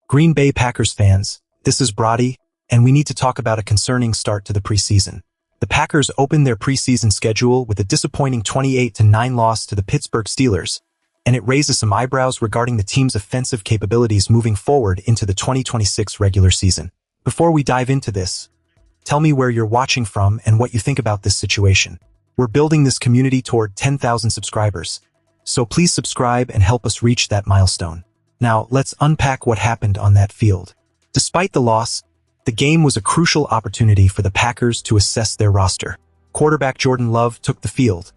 Green Bay Packers fans, this is Brody, and we need to talk about a concerning start to the preseason. The Packers opened their preseason schedule with a disappointing 28-9 loss to the Pittsburgh Steelers, and it raises some eyebrows regarding the team's offensive capabilities moving forward into the 2026 regular season. Before we dive into this, tell me where you're watching from and what you think about this situation. We're building this community toward 10,000 subscribers, so please subscribe and help us reach that milestone. Now, let's unpack what happened on that field. Despite the loss, the game was a crucial opportunity for the Packers to assess their roster. Quarterback Jordan Love took the field,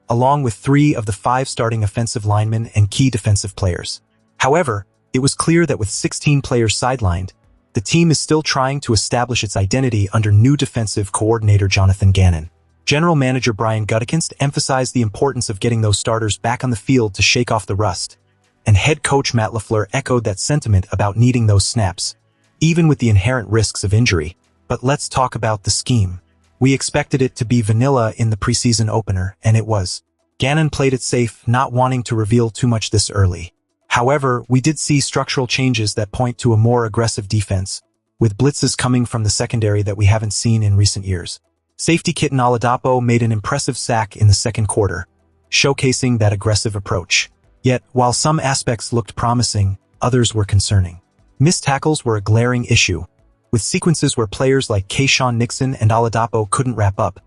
along with 3 of the 5 starting offensive linemen and key defensive players. However, it was clear that with 16 players sidelined, the team is still trying to establish its identity under new defensive coordinator Jonathan Gannon. General Manager Brian Gutekunst emphasized the importance of getting those starters back on the field to shake off the rust, and head coach Matt LaFleur echoed that sentiment about needing those snaps, even with the inherent risks of injury. But let's talk about the scheme. We expected it to be vanilla in the preseason opener, and it was. Gannon played it safe, not wanting to reveal too much this early. However, we did see structural changes that point to a more aggressive defense, with blitzes coming from the secondary that we haven't seen in recent years. Safety Kitan Oladapo made an impressive sack in the second quarter, showcasing that aggressive approach. Yet, while some aspects looked promising, others were concerning. Missed tackles were a glaring issue, with sequences where players like Keyshawn Nixon and Oladapo couldn't wrap up,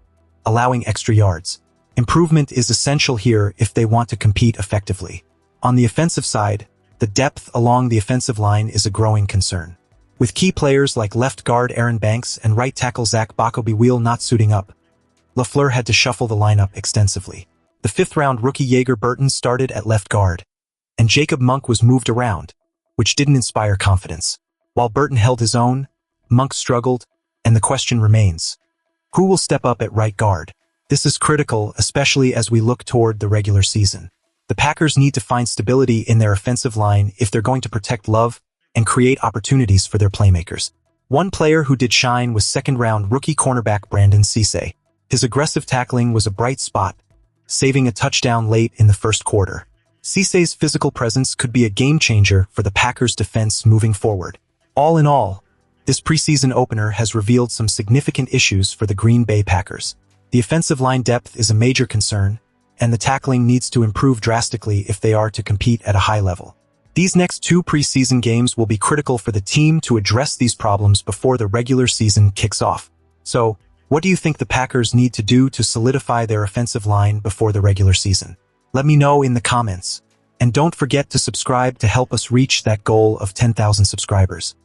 allowing extra yards. Improvement is essential here if they want to compete effectively. On the offensive side, the depth along the offensive line is a growing concern. With key players like left guard Aaron Banks and right tackle Zach Backoby-Wheel not suiting up, LaFleur had to shuffle the lineup extensively. The 5th-round rookie Yeager Burton started at left guard, and Jacob Monk was moved around, which didn't inspire confidence. While Burton held his own, Monk struggled, and the question remains: who will step up at right guard? This is critical, especially as we look toward the regular season. The Packers need to find stability in their offensive line if they're going to protect Love and create opportunities for their playmakers. One player who did shine was 2nd-round rookie cornerback Brandon Cisse. His aggressive tackling was a bright spot, saving a touchdown late in the first quarter. Cisse's physical presence could be a game-changer for the Packers' defense moving forward. All in all, this preseason opener has revealed some significant issues for the Green Bay Packers. The offensive line depth is a major concern, and the tackling needs to improve drastically if they are to compete at a high level. These next 2 preseason games will be critical for the team to address these problems before the regular season kicks off. So, what do you think the Packers need to do to solidify their offensive line before the regular season? Let me know in the comments. And don't forget to subscribe to help us reach that goal of 10,000 subscribers.